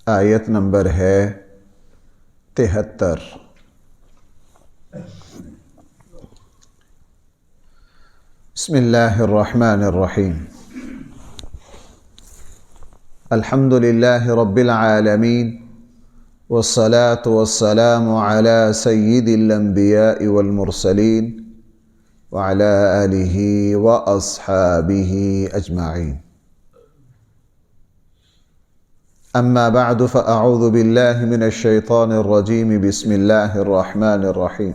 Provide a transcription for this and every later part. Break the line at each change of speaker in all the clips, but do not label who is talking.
آیت نمبر ہے 73۔ بسم اللہ الرحمن الرحیم۔ الحمد للہ رب العالمین والصلاة والسلام على سید الانبیاء والمرسلین وعلى آلہ واصحابہ اجمعین۔ اما بعد فاعوذ باللہ من الشیطان الرجیم بسم اللہ الرحمن الرحیم۔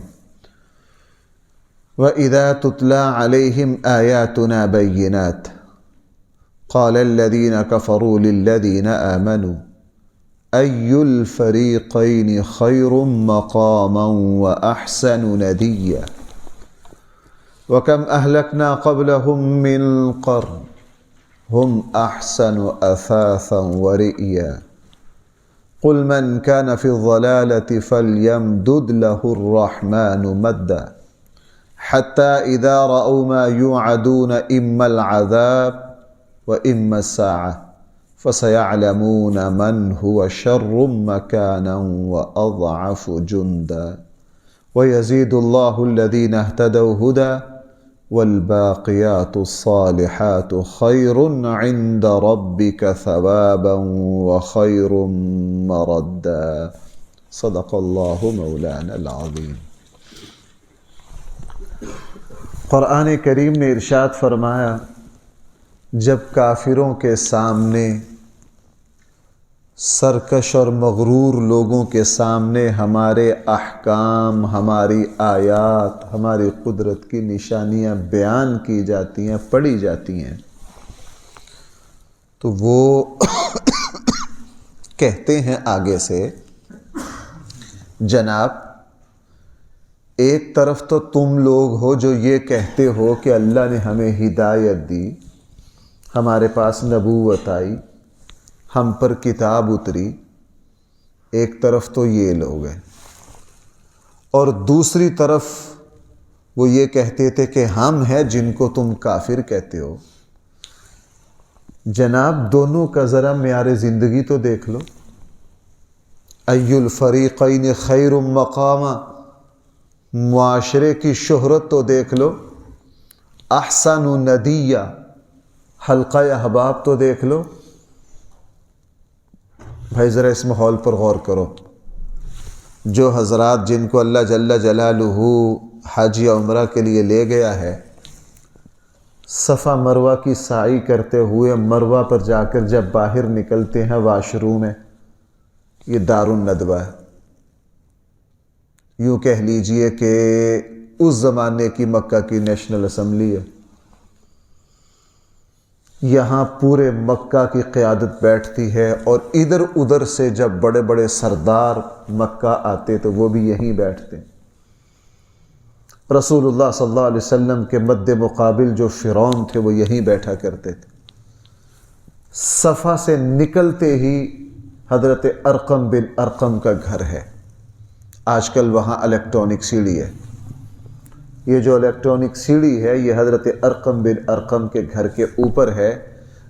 وَإِذَا تُتْلَى عَلَيْهِمْ آيَاتُنَا بَيِّنَاتٍ قَالَ الَّذِينَ كَفَرُوا لِلَّذِينَ آمَنُوا أَيُّ الْفَرِيقَيْنِ خَيْرٌ مَقَامًا وَأَحْسَنُ نَدِيًّا وَكَمْ أَهْلَكْنَا قَبْلَهُمْ مِنْ قَرْنٍ هُمْ أَحْسَنُ أَثَاثًا وَرِئْيًا قُلْ مَنْ كَانَ فِي الضَّلَالَةِ فَلْيَمْدُدْ لَهُ الرَّحْمَنُ مَدًّا حتى إذا رأوا ما يوعدون إما العذاب وإما الساعة فسيعلمون من هو شر مكانا وأضعف جندا ويزيد الله الذين اهتدوا هدى والباقيات الصالحات خير عند ربك ثوابا وخير مردا صدق الله مولانا العظيم۔ قرآن کریم نے ارشاد فرمایا، جب کافروں کے سامنے، سرکش اور مغرور لوگوں کے سامنے ہمارے احکام، ہماری آیات، ہماری قدرت کی نشانیاں بیان کی جاتی ہیں، پڑھی جاتی ہیں، تو وہ کہتے ہیں آگے سے، جناب ایک طرف تو تم لوگ ہو جو یہ کہتے ہو کہ اللہ نے ہمیں ہدایت دی، ہمارے پاس نبوت آئی، ہم پر کتاب اتری، ایک طرف تو یہ لوگ ہیں، اور دوسری طرف وہ یہ کہتے تھے کہ ہم ہیں جن کو تم کافر کہتے ہو۔ جناب دونوں کا ذرا معیار زندگی تو دیکھ لو، ای الفریقین خیر مقاما، معاشرے کی شہرت تو دیکھ لو، احسن ندیہ، حلقہ احباب تو دیکھ لو۔ بھائی ذرا اس ماحول پر غور کرو، جو حضرات جن کو اللہ جل جلالہ حج یا عمرہ کے لیے لے گیا ہے، صفا مروہ کی سعی کرتے ہوئے مروہ پر جا کر جب باہر نکلتے ہیں واش روم میں، یہ دار الندوہ ہے، یوں کہہ لیجئے کہ اس زمانے کی مکہ کی نیشنل اسمبلی ہے۔ یہاں پورے مکہ کی قیادت بیٹھتی ہے، اور ادھر ادھر سے جب بڑے بڑے سردار مکہ آتے تو وہ بھی یہیں بیٹھتے۔ رسول اللہ صلی اللہ علیہ وسلم کے مد مقابل جو فرعون تھے وہ یہیں بیٹھا کرتے تھے۔ صفا سے نکلتے ہی حضرت ارقم بن ارقم کا گھر ہے، آج کل وہاں الیکٹرانک سیڑھی ہے۔ یہ جو الیکٹرانک سیڑھی ہے یہ حضرت ارقم بن ارقم کے گھر کے اوپر ہے،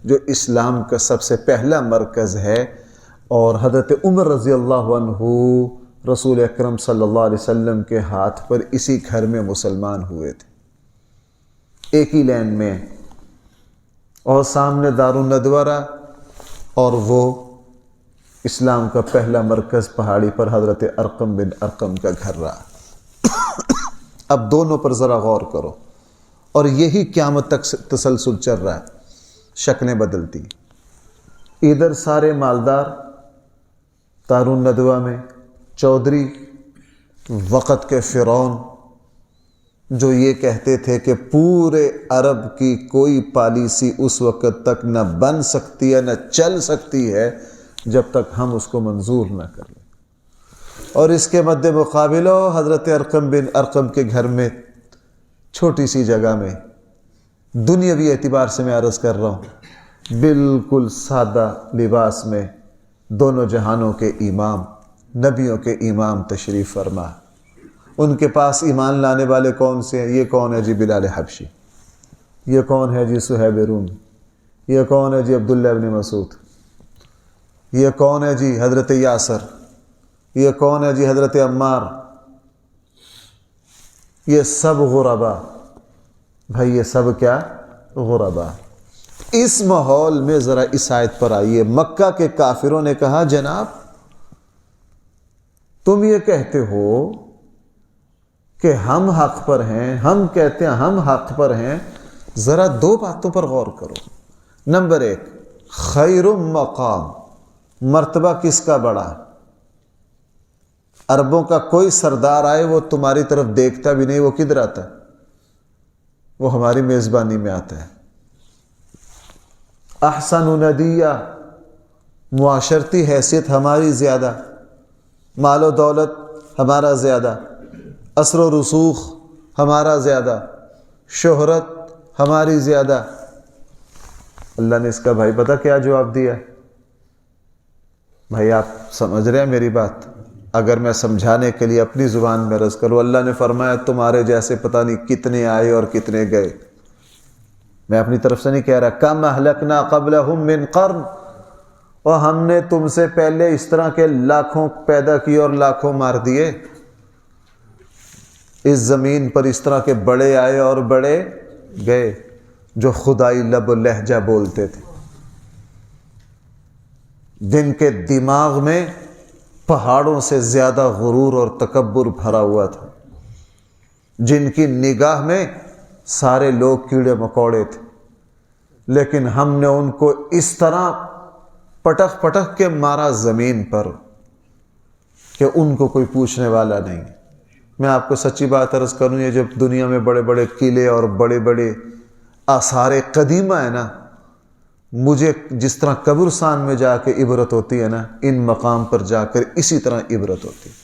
جو اسلام کا سب سے پہلا مرکز ہے، اور حضرت عمر رضی اللہ عنہ رسول اکرم صلی اللہ علیہ وسلم کے ہاتھ پر اسی گھر میں مسلمان ہوئے تھے، ایک ہی لین میں، اور سامنے دار الندوہ، اور وہ اسلام کا پہلا مرکز پہاڑی پر حضرت ارقم بن ارقم کا گھر رہا۔ اب دونوں پر ذرا غور کرو، اور یہی قیامت تک تسلسل چل رہا ہے، شکلیں بدلتی، ادھر سارے مالدار دار الندوہ میں، چودھری وقت کے فرعون جو یہ کہتے تھے کہ پورے عرب کی کوئی پالیسی اس وقت تک نہ بن سکتی ہے نہ چل سکتی ہے جب تک ہم اس کو منظور نہ کر لیں، اور اس کے مد مقابل حضرت ارقم بن ارقم کے گھر میں چھوٹی سی جگہ میں، دنیاوی اعتبار سے میں عرض کر رہا ہوں، بالکل سادہ لباس میں دونوں جہانوں کے امام، نبیوں کے امام تشریف فرما۔ ان کے پاس ایمان لانے والے کون سے ہیں؟ یہ کون ہے جی بلال حبشی، یہ کون ہے جی صہیب رومی، یہ کون ہے جی عبداللہ ابن مسعود، یہ کون ہے جی؟ حضرت یاسر. یہ کون ہے جی؟ حضرت عمار. یہ سب غربا. بھائی یہ سب کیا؟ غربا. اس ماحول میں ذرا اس آیت پر آئیے. مکہ کے کافروں نے کہا جناب تم یہ کہتے ہو کہ ہم حق پر ہیں، ہم کہتے ہیں ہم حق پر ہیں. ذرا دو باتوں پر غور کرو. نمبر ایک، خیر مقام، مرتبہ کس کا بڑا؟ عربوں کا کوئی سردار آئے وہ تمہاری طرف دیکھتا بھی نہیں، وہ کدھر آتا ہے؟ وہ ہماری میزبانی میں آتا ہے. احسن ندیہ، معاشرتی حیثیت ہماری زیادہ، مال و دولت ہمارا زیادہ، اثر و رسوخ ہمارا زیادہ، شہرت ہماری زیادہ. اللہ نے اس کا بھائی پتہ کیا جواب دیا؟ بھائی آپ سمجھ رہے ہیں میری بات؟ اگر میں سمجھانے کے لیے اپنی زبان میں عرض کروں، اللہ نے فرمایا تمہارے جیسے پتہ نہیں کتنے آئے اور کتنے گئے. میں اپنی طرف سے نہیں کہہ رہا. کم اہلکنا قبلہم من قرن، اور ہم نے تم سے پہلے اس طرح کے لاکھوں پیدا کیے اور لاکھوں مار دیے. اس زمین پر اس طرح کے بڑے آئے اور بڑے گئے جو خدائی لب و لہجہ بولتے تھے، جن کے دماغ میں پہاڑوں سے زیادہ غرور اور تکبر بھرا ہوا تھا، جن کی نگاہ میں سارے لوگ کیڑے مکوڑے تھے. لیکن ہم نے ان کو اس طرح پٹخ پٹخ کے مارا زمین پر کہ ان کو کوئی پوچھنے والا نہیں. میں آپ کو سچی بات عرض کروں، یہ جب دنیا میں بڑے بڑے قلعے اور بڑے بڑے آثار قدیمہ ہیں نا، مجھے جس طرح قبرستان میں جا کے عبرت ہوتی ہے نا، ان مقام پر جا کر اسی طرح عبرت ہوتی ہے.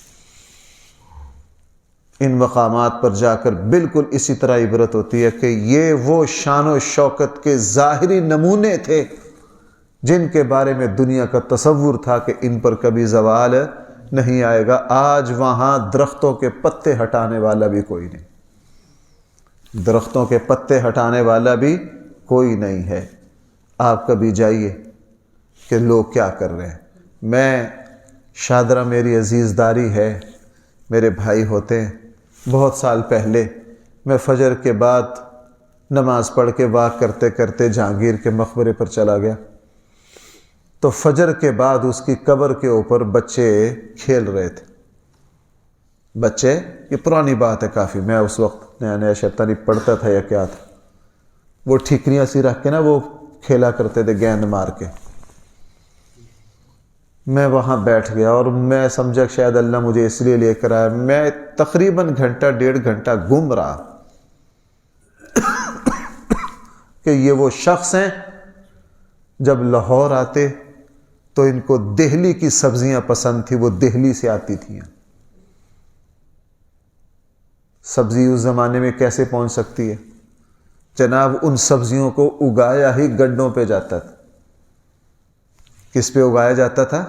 ان مقامات پر جا کر بالکل اسی طرح عبرت ہوتی ہے کہ یہ وہ شان و شوکت کے ظاہری نمونے تھے جن کے بارے میں دنیا کا تصور تھا کہ ان پر کبھی زوال نہیں آئے گا. آج وہاں درختوں کے پتے ہٹانے والا بھی کوئی نہیں، درختوں کے پتے ہٹانے والا بھی کوئی نہیں ہے. آپ کبھی جائیے کہ لوگ کیا کر رہے ہیں. میں شادرہ میری عزیز داری ہے، میرے بھائی ہوتے ہیں. بہت سال پہلے میں فجر کے بعد نماز پڑھ کے واک کرتے کرتے جہانگیر کے مقبرے پر چلا گیا تو فجر کے بعد اس کی قبر کے اوپر بچے کھیل رہے تھے. بچے، یہ پرانی بات ہے کافی، میں اس وقت نیا نیا شیطانی پڑھتا تھا یا کیا تھا، وہ ٹھیکریاں سی رکھ کے نا وہ کھیلا کرتے تھے گیند مار کے. میں وہاں بیٹھ گیا اور میں سمجھا کہ شاید اللہ مجھے اس لیے لے کر آیا. میں تقریباً گھنٹہ ڈیڑھ گھنٹہ گھوم رہا کہ یہ وہ شخص ہیں جب لاہور آتے تو ان کو دہلی کی سبزیاں پسند تھی، وہ دہلی سے آتی تھیں. سبزی اس زمانے میں کیسے پہنچ سکتی ہے جناب؟ ان سبزیوں کو اگایا ہی گڈھوں پہ جاتا تھا. کس پہ اگایا جاتا تھا؟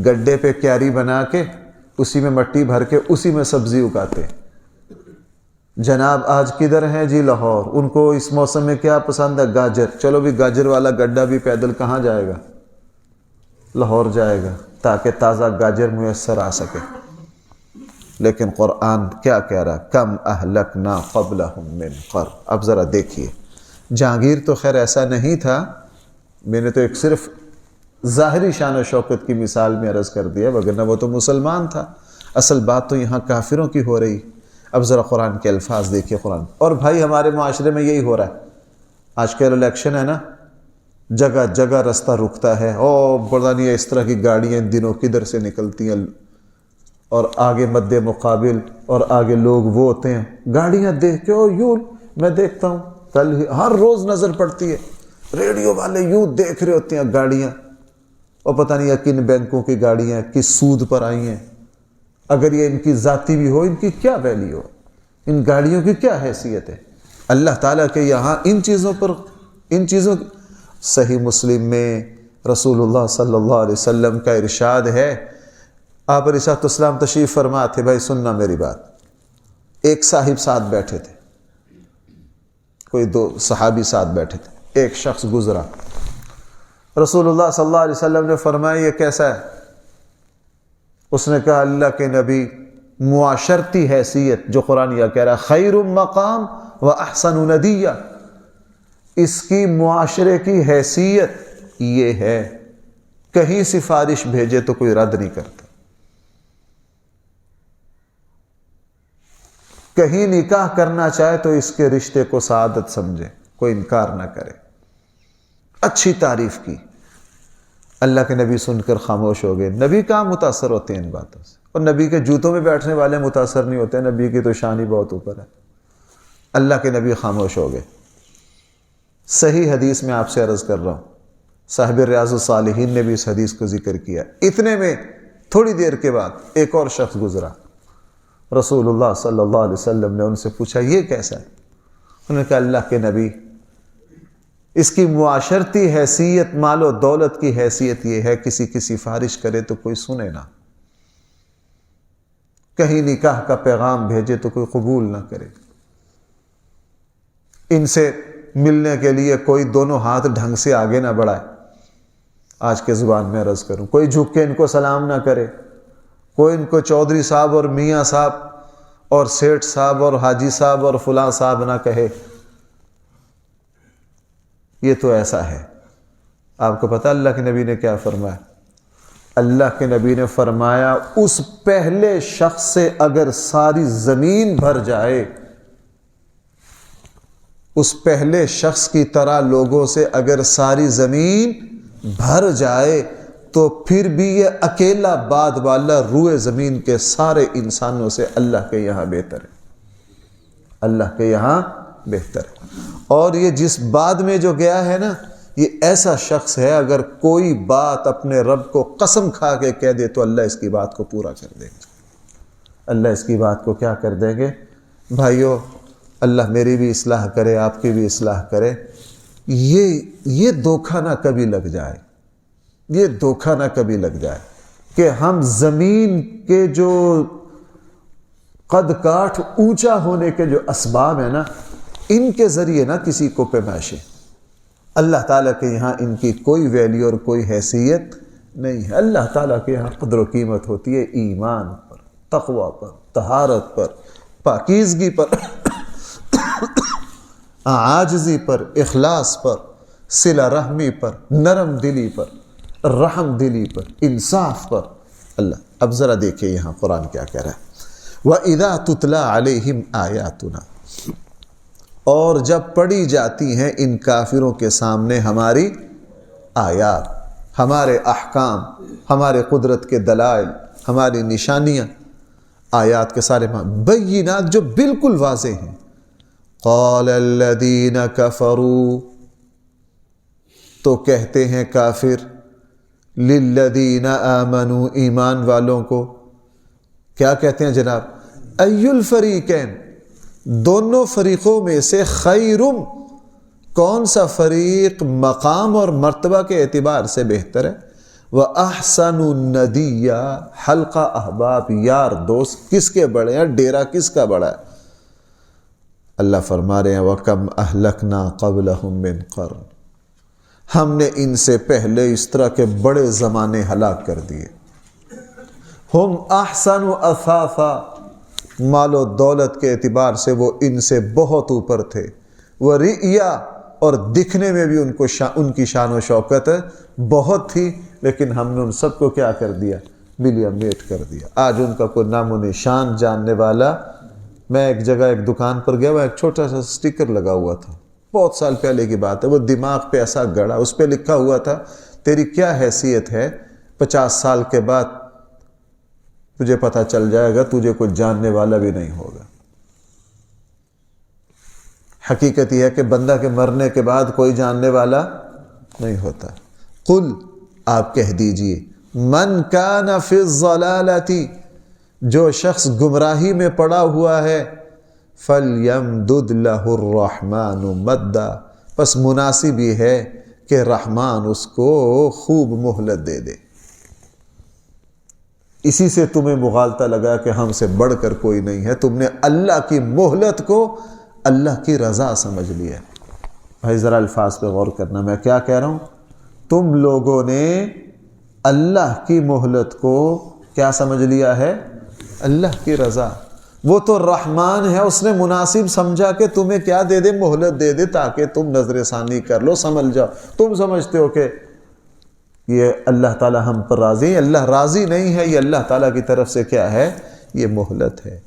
گڈھے پہ کیاری بنا کے اسی میں مٹی بھر کے اسی میں سبزی اگاتے. جناب آج کدھر ہیں جی؟ لاہور. ان کو اس موسم میں کیا پسند ہے؟ گاجر. چلو بھی گاجر والا گڈھا بھی پیدل کہاں جائے گا؟ لاہور جائے گا تاکہ تازہ گاجر میسر آ سکے. لیکن قرآن کیا کہہ رہا؟ کم اہلکنا قبلہم من قرن. اب ذرا دیکھیے، جہانگیر تو خیر ایسا نہیں تھا، میں نے تو ایک صرف ظاہری شان و شوکت کی مثال میں عرض کر دیا، وگرنہ وہ تو مسلمان تھا. اصل بات تو یہاں کافروں کی ہو رہی. اب ذرا قرآن کے الفاظ دیکھیے. قرآن اور بھائی ہمارے معاشرے میں یہی ہو رہا ہے. آج کل الیکشن ہے نا، جگہ جگہ رستہ رکتا ہے، او پتہ نہیں اس طرح کی گاڑیاں ان دنوں کدھر سے نکلتی ہیں، اور آگے مد مقابل اور آگے لوگ وہ ہوتے ہیں. گاڑیاں دیکھ کے یوں میں دیکھتا ہوں، کل ہی ہر روز نظر پڑتی ہے، ریڈیو والے یوں دیکھ رہے ہوتے ہیں گاڑیاں، اور پتہ نہیں کن بینکوں کی گاڑیاں کس سود پر آئی ہیں. اگر یہ ان کی ذاتی بھی ہو، ان کی کیا ویلیو، ان گاڑیوں کی کیا حیثیت ہے؟ اللہ تعالیٰ کے یہاں ان چیزوں صحیح مسلم میں رسول اللہ صلی اللہ علیہ وسلم کا ارشاد ہے. آپ علیہ السلام تشریف فرما تھے. بھائی سننا میری بات. ایک صاحب ساتھ بیٹھے تھے، کوئی دو صحابی ساتھ بیٹھے تھے. ایک شخص گزرا رسول اللہ صلی اللہ علیہ وسلم نے فرمایا یہ کیسا ہے؟ اس نے کہا اللہ کے نبی معاشرتی حیثیت جو قرآن یہ کہہ رہا ہے خیر مقام و احسن ندیہ، اس کی معاشرے کی حیثیت یہ ہے کہیں سفارش بھیجے تو کوئی رد نہیں کرتا، کہیں نکاح کرنا چاہے تو اس کے رشتے کو سعادت سمجھے، کوئی انکار نہ کرے، اچھی تعریف کی۔ اللہ کے نبی سن کر خاموش ہو گئے۔ نبی کہاں متاثر ہوتے ہیں ان باتوں سے، اور نبی کے جوتوں میں بیٹھنے والے متاثر نہیں ہوتے، نبی کی تو شان ہی بہت اوپر ہے۔ اللہ کے نبی خاموش ہو گئے۔ صحیح حدیث میں آپ سے عرض کر رہا ہوں، صاحب ریاض الصالحین نے بھی اس حدیث کو ذکر کیا۔ اتنے میں تھوڑی دیر کے بعد ایک اور شخص گزرا، رسول اللہ صلی اللہ علیہ وسلم نے ان سے پوچھا یہ کیسا ہے؟ انہوں نے کہا اللہ کے نبی اس کی معاشرتی حیثیت مال و دولت کی حیثیت یہ ہے کسی کی سفارش کرے تو کوئی سنے نہ، کہیں نکاح کا پیغام بھیجے تو کوئی قبول نہ کرے، ان سے ملنے کے لیے کوئی دونوں ہاتھ ڈھنگ سے آگے نہ بڑھائے، آج کے زبان میں عرض کروں، کوئی جھک کے ان کو سلام نہ کرے، کوئی ان کو چودھری صاحب اور میاں صاحب اور سیٹھ صاحب اور حاجی صاحب اور فلاں صاحب نہ کہے۔ یہ تو ایسا ہے۔ آپ کو پتہ اللہ کے نبی نے کیا فرمایا؟ اللہ کے نبی نے فرمایا اس پہلے شخص سے اگر ساری زمین بھر جائے، اس پہلے شخص کی طرح لوگوں سے اگر ساری زمین بھر جائے تو پھر بھی یہ اکیلا باد والا روئے زمین کے سارے انسانوں سے اللہ کے یہاں بہتر ہے، اللہ کے یہاں بہتر ہے۔ اور یہ جس بعد میں جو گیا ہے نا، یہ ایسا شخص ہے اگر کوئی بات اپنے رب کو قسم کھا کے کہہ دے تو اللہ اس کی بات کو پورا کر دیں گے، اللہ اس کی بات کو کیا کر دیں گے؟ بھائیو، اللہ میری بھی اصلاح کرے، آپ کی بھی اصلاح کرے۔ یہ دھوکہ نہ کبھی لگ جائے، یہ دھوکہ نہ کبھی لگ جائے کہ ہم زمین کے جو قد کاٹھ اونچا ہونے کے جو اسباب ہیں نا، ان کے ذریعے نہ کسی کو پیمائشیں۔ اللہ تعالیٰ کے یہاں ان کی کوئی ویلیو اور کوئی حیثیت نہیں ہے۔ اللہ تعالیٰ کے یہاں قدر و قیمت ہوتی ہے ایمان پر، تقوی پر، طہارت پر، پاکیزگی پر، عاجزی پر، اخلاص پر، صلہ رحمی پر، نرم دلی پر، رحم دلی پر، انصاف پر۔ اللہ اب ذرا دیکھیں یہاں قرآن کیا کہہ رہا ہے، وَإِذَا تُتْلَى عَلَيْهِمْ آيَاتُنَا، اور جب پڑھی جاتی ہیں ان کافروں کے سامنے ہماری آیات، ہمارے احکام، ہمارے قدرت کے دلائل، ہماری نشانیاں، آیات کے سارے بینات جو بالکل واضح ہیں، قال الذین کفروا، تو کہتے ہیں کافر، للذین آمنوا، ایمان والوں کو کیا کہتے ہیں جناب؟ ای الفریقین، دونوں فریقوں میں سے خیرم، کون سا فریق مقام اور مرتبہ کے اعتبار سے بہتر ہے؟ وَأَحْسَنُ النَّدِيَّ، حلقہ احباب، یار دوست کس کے بڑے ہیں، ڈیرا کس کا بڑا ہے؟ اللہ فرما رہے ہیں وَكَمْ أَهْلَكْنَا قَبْلَهُمْ مِنْ قَرْنٍ، ہم نے ان سے پہلے اس طرح کے بڑے زمانے ہلاک کر دیے۔ ہم احسن اثاثا، مال و دولت کے اعتبار سے وہ ان سے بہت اوپر تھے، ورئیا، اور دکھنے میں بھی ان کی شان و شوکت بہت تھی، لیکن ہم نے ان سب کو کیا کر دیا؟ ملیا میٹ کر دیا۔ آج ان کا کوئی نام و نشان جاننے والا، میں ایک جگہ ایک دکان پر گیا، وہ ایک چھوٹا سا سٹیکر لگا ہوا تھا، بہت سال پہلے کی بات ہے، وہ دماغ پہ ایسا گڑا، اس پہ لکھا ہوا تھا تیری کیا حیثیت ہے، 50 سال کے بعد تجھے پتہ چل جائے گا، تجھے کوئی جاننے والا بھی نہیں ہوگا۔ حقیقت یہ ہے کہ بندہ کے مرنے کے بعد کوئی جاننے والا نہیں ہوتا۔ قل، آپ کہہ دیجئے، من کان فی الضلالۃ، جو شخص گمراہی میں پڑا ہوا ہے، فَلْيَمْدُدْ لَهُ الرَّحْمَنُ مَدًّا، پس مناسب یہ ہے کہ رحمان اس کو خوب مہلت دے دے۔ اسی سے تمہیں مغالطہ لگا کہ ہم سے بڑھ کر کوئی نہیں ہے، تم نے اللہ کی مہلت کو اللہ کی رضا سمجھ لیا۔ بھائی ذرا الفاظ پہ غور کرنا، میں کیا کہہ رہا ہوں؟ تم لوگوں نے اللہ کی مہلت کو کیا سمجھ لیا ہے؟ اللہ کی رضا۔ وہ تو رحمان ہے، اس نے مناسب سمجھا کہ تمہیں کیا دے دے، مہلت دے دے تاکہ تم نظر ثانی کر لو، سمجھ جاؤ۔ تم سمجھتے ہو کہ یہ اللہ تعالیٰ ہم پر راضی ہے، اللہ راضی نہیں ہے، یہ اللہ تعالیٰ کی طرف سے کیا ہے؟ یہ مہلت ہے۔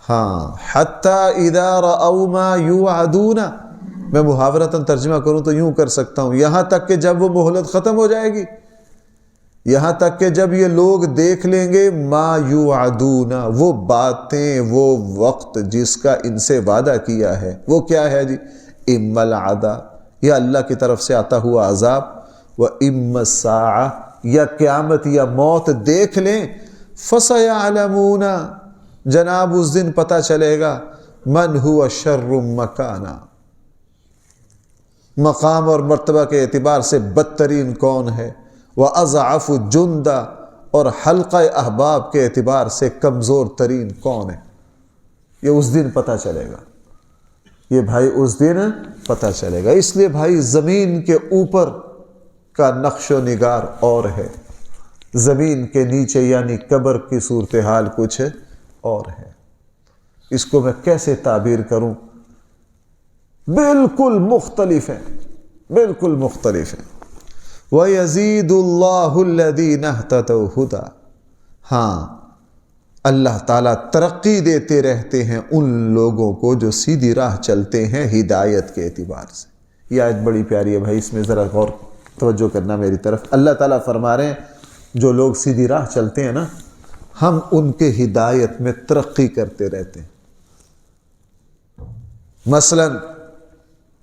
ہاں، حتی اذا رأوا ما یوعدون، میں محاورتاً ترجمہ کروں تو یوں کر سکتا ہوں، یہاں تک کہ جب وہ مہلت ختم ہو جائے گی، یہاں تک کہ جب یہ لوگ دیکھ لیں گے ما یوعدون، وہ باتیں، وہ وقت جس کا ان سے وعدہ کیا ہے، وہ کیا ہے جی؟ اما العذاب، یا اللہ کی طرف سے آتا ہوا عذاب، و اما الساعہ، یا قیامت یا موت دیکھ لیں، فسیعلمون، جناب اس دن پتہ چلے گا، من ہوا شر مکانا، مقام اور مرتبہ کے اعتبار سے بدترین کون ہے، وَأَضْعَفُ جُنْدًا، اور حلقہ احباب کے اعتبار سے کمزور ترین کون ہے۔ یہ اس دن پتہ چلے گا، یہ بھائی اس دن پتہ چلے گا۔ اس لیے بھائی زمین کے اوپر کا نقش و نگار اور ہے، زمین کے نیچے یعنی قبر کی صورتحال کچھ اور ہے۔ اس کو میں کیسے تعبیر کروں؟ بالکل مختلف ہیں، بالکل مختلف ہیں۔ وَيَزِيدُ اللَّهُ الَّذِينَ اهْتَدَوْا هُدًى، ہاں اللہ تعالیٰ ترقی دیتے رہتے ہیں ان لوگوں کو جو سیدھی راہ چلتے ہیں ہدایت کے اعتبار سے۔ یہ آیت بڑی پیاری ہے بھائی، اس میں ذرا غور توجہ کرنا میری طرف۔ اللہ تعالیٰ فرما رہے ہیں جو لوگ سیدھی راہ چلتے ہیں نا، ہم ان کے ہدایت میں ترقی کرتے رہتے ہیں۔ مثلاً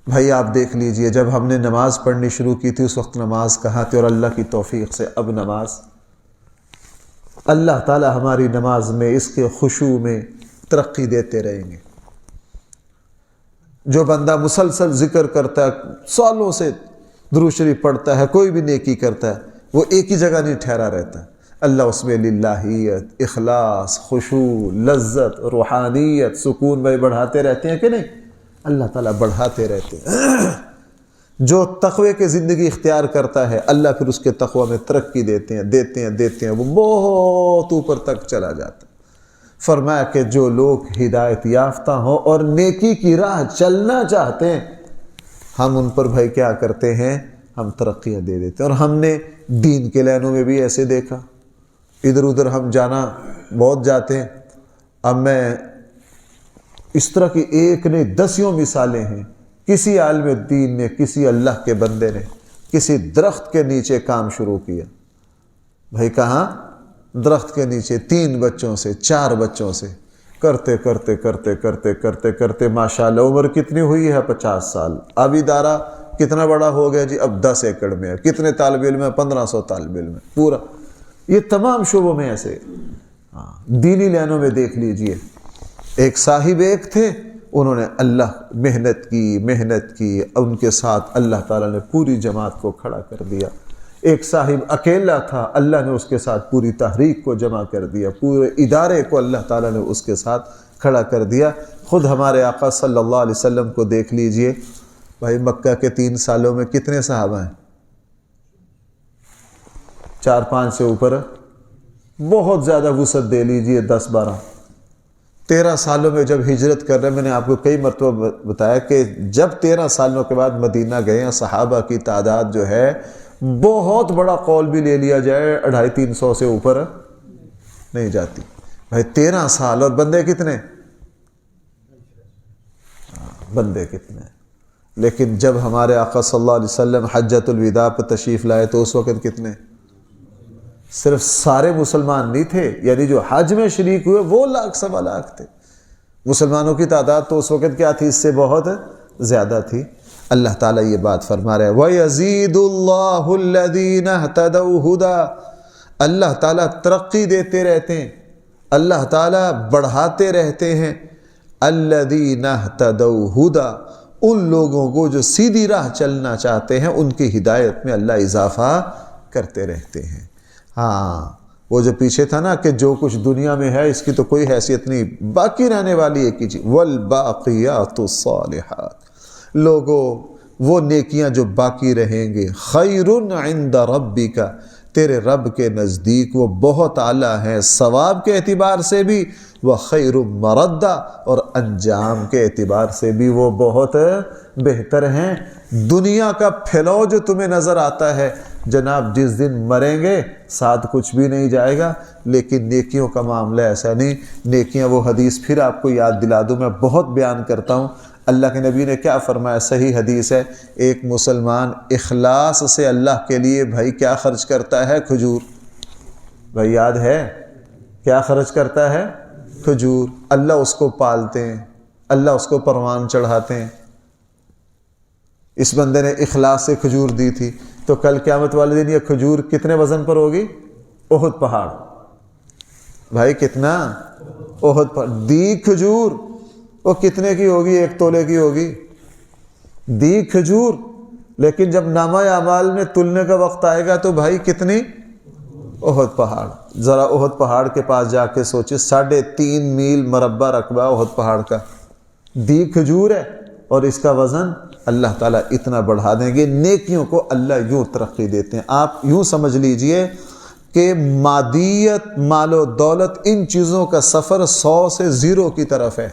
بھائی آپ دیکھ لیجئے، جب ہم نے نماز پڑھنی شروع کی تھی اس وقت نماز کہاں تھی، اور اللہ کی توفیق سے اب نماز، اللہ تعالی ہماری نماز میں، اس کے خشوع میں ترقی دیتے رہیں گے۔ جو بندہ مسلسل ذکر کرتا ہے، سالوں سے درود شریف پڑھتا ہے، کوئی بھی نیکی کرتا ہے، وہ ایک ہی جگہ نہیں ٹھہرا رہتا، اللہ اس میں للہیت، اخلاص، خشوع، لذت، روحانیت، سکون میں بڑھاتے رہتے ہیں کہ نہیں؟ اللہ تعالیٰ بڑھاتے رہتے ہیں۔ جو تقوی کی زندگی اختیار کرتا ہے، اللہ پھر اس کے تقوی میں ترقی دیتے ہیں، دیتے ہیں، دیتے ہیں، وہ بہت اوپر تک چلا جاتا ہے۔ فرمایا کہ جو لوگ ہدایت یافتہ ہوں اور نیکی کی راہ چلنا چاہتے ہیں، ہم ان پر بھائی کیا کرتے ہیں؟ ہم ترقیاں دے دیتے ہیں۔ اور ہم نے دین کے لائنوں میں بھی ایسے دیکھا، ادھر ادھر ہم جانا بہت جاتے ہیں۔ اب میں اس طرح کی ایک نہیں دسیوں مثالیں ہیں۔ کسی عالم دین نے، کسی اللہ کے بندے نے کسی درخت کے نیچے کام شروع کیا، بھائی کہاں؟ درخت کے نیچے، 3 بچوں سے، 4 بچوں سے، کرتے کرتے کرتے کرتے کرتے کرتے ماشاءاللہ عمر کتنی ہوئی ہے؟ 50 سال۔ اب ادارہ کتنا بڑا ہو گیا جی؟ اب 10 ایکڑ میں ہے۔ کتنے طالب علم ہیں؟ 1500 طالب علم ہے پورا۔ یہ تمام شعبوں میں ایسے، دینی لائنوں میں دیکھ لیجئے۔ ایک صاحب ایک تھے، انہوں نے اللہ محنت کی، ان کے ساتھ اللہ تعالیٰ نے پوری جماعت کو کھڑا کر دیا۔ ایک صاحب اکیلا تھا، اللہ نے اس کے ساتھ پوری تحریک کو جمع کر دیا، پورے ادارے کو اللہ تعالیٰ نے اس کے ساتھ کھڑا کر دیا۔ خود ہمارے آقا صلی اللہ علیہ وسلم کو دیکھ لیجئے، بھائی مکہ کے 3 سالوں میں کتنے صحابہ ہیں؟ 4-5 سے اوپر، بہت زیادہ وسعت دے لیجئے 10-12۔ 13 سالوں میں جب ہجرت کر رہے ہیں، میں نے آپ کو کئی مرتبہ بتایا کہ جب 13 سالوں کے بعد مدینہ گئے ہیں، صحابہ کی تعداد جو ہے، بہت بڑا قول بھی لے لیا جائے 250-300 سے اوپر نہیں جاتی۔ بھائی 13 سال اور بندے کتنے؟ بندے کتنے؟ لیکن جب ہمارے آقا صلی اللہ علیہ وسلم حجۃ الوداع پر تشریف لائے تو اس وقت کتنے؟ صرف سارے مسلمان نہیں تھے، یعنی جو حج میں شریک ہوئے وہ 1.25 لاکھ تھے۔ مسلمانوں کی تعداد تو اس وقت کیا تھی؟ اس سے بہت زیادہ تھی۔ اللہ تعالیٰ یہ بات فرما رہے ہیں وَيَزِيدُ اللَّهُ الَّذِينَ اهْتَدَوْا هُدًى، اللہ تعالیٰ ترقی دیتے رہتے ہیں، اللہ تعالیٰ بڑھاتے رہتے ہیں۔ الَّذِينَ اهْتَدَوْا هُدًى، ان لوگوں کو جو سیدھی راہ چلنا چاہتے ہیں، ان کی ہدایت میں اللہ اضافہ کرتے رہتے ہیں۔ ہاں، وہ جو پیچھے تھا نا کہ جو کچھ دنیا میں ہے اس کی تو کوئی حیثیت نہیں، باقی رہنے والی ایک ہی چیز، وَالْبَاقِيَاتُ الصَّالِحَاتُ۔ لوگوں وہ نیکیاں جو باقی رہیں گے، خیر عند ربک، تیرے رب کے نزدیک وہ بہت اعلیٰ ہیں، ثواب کے اعتبار سے بھی، وہ خیر مردہ، اور انجام کے اعتبار سے بھی وہ بہت بہتر ہیں۔ دنیا کا پھیلاؤ جو تمہیں نظر آتا ہے جناب، جس دن مریں گے ساتھ کچھ بھی نہیں جائے گا، لیکن نیکیوں کا معاملہ ایسا نہیں۔ نیکیاں وہ حدیث پھر آپ کو یاد دلا دوں، میں بہت بیان کرتا ہوں۔ اللہ کے نبی نے کیا فرمایا، صحیح حدیث ہے، ایک مسلمان اخلاص سے اللہ کے لیے بھائی کیا خرچ کرتا ہے؟ کھجور۔ بھائی یاد ہے کیا خرچ کرتا ہے؟ کھجور۔ اللہ اس کو پالتے ہیں، اللہ اس کو پروان چڑھاتے ہیں۔ اس بندے نے اخلاص سے کھجور دی تھی، تو کل قیامت والے دن یہ کھجور کتنے وزن پر ہوگی؟ احد پہاڑ۔ بھائی کتنا؟ احد پہاڑ دی کھجور، وہ کتنے کی ہوگی؟ 1 تولے کی ہوگی دی کھجور۔ لیکن جب نامہ اعمال میں تلنے کا وقت آئے گا تو بھائی کتنی؟ احد پہاڑ۔ ذرا احد پہاڑ کے پاس جا کے سوچے، 3.5 میل مربع رقبہ احد پہاڑ کا، دی کھجور ہے، اور اس کا وزن اللہ تعالیٰ اتنا بڑھا دیں گے۔ نیکیوں کو اللہ یوں ترقی دیتے ہیں۔ آپ یوں سمجھ لیجئے کہ مادیت، مال و دولت، ان چیزوں کا سفر 100 سے 0 کی طرف ہے۔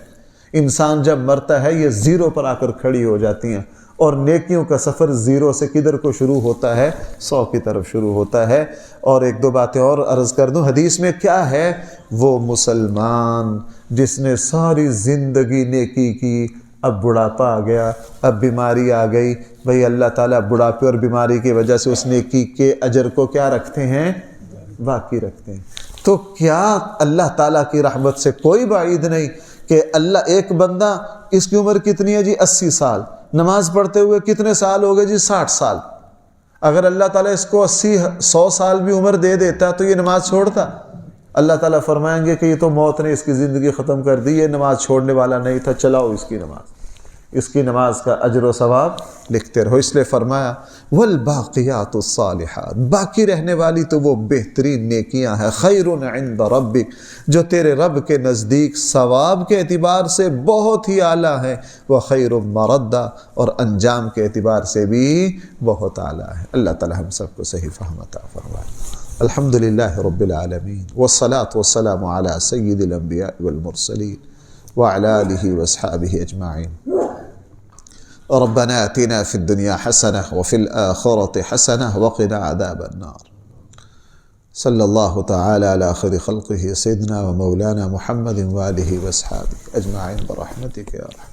انسان جب مرتا ہے یہ 0 پر آ کر کھڑی ہو جاتی ہیں، اور نیکیوں کا سفر 0 سے کدھر کو شروع ہوتا ہے؟ 100 کی طرف شروع ہوتا ہے۔ اور 1-2 باتیں اور عرض کر دوں، حدیث میں کیا ہے؟ وہ مسلمان جس نے ساری زندگی نیکی کی، اب بڑھاپا آ گیا، اب بیماری آ گئی، بھئی اللہ تعالیٰ بڑھاپے اور بیماری کی وجہ سے اس نیکی کے اجر کو کیا رکھتے ہیں؟ باقی رکھتے ہیں۔ تو کیا اللہ تعالیٰ کی رحمت سے کوئی بعید نہیں کہ اللہ، ایک بندہ اس کی عمر کتنی ہے جی؟ 80 سال، نماز پڑھتے ہوئے کتنے سال ہو گئے جی؟ 60 سال۔ اگر اللہ تعالیٰ اس کو 100 سال بھی عمر دے دیتا تو یہ نماز چھوڑتا؟ اللہ تعالیٰ فرمائیں گے کہ یہ تو موت نے اس کی زندگی ختم کر دی، یہ نماز چھوڑنے والا نہیں تھا، چلاؤ اس کی نماز، اس کی نماز کا اجر و ثواب لکھتے رہو۔ اس لیے فرمایا والباقیات الصالحات، باقی رہنے والی تو وہ بہترین نیکیاں ہیں، خیر عند ربک، جو تیرے رب کے نزدیک ثواب کے اعتبار سے بہت ہی اعلیٰ ہیں، وہ خیر مردہ، اور انجام کے اعتبار سے بھی بہت اعلیٰ ہے۔ اللہ تعالی ہم سب کو صحیح فہم عطا فرمائے۔ الحمدللہ رب العالمین، والصلاة والسلام علی سید الانبیاء والمرسلین وعلی آلہ واصحابہ اجمعین۔ ربنا آتنا في الدنيا حسنة وفي الآخرة حسنة وقنا عذاب النار۔ صلی اللہ تعالی علی خیر خلقہ سیدنا و مولانا محمد وآلہ واصحابہ اجمعین برحمتک یا رحمت۔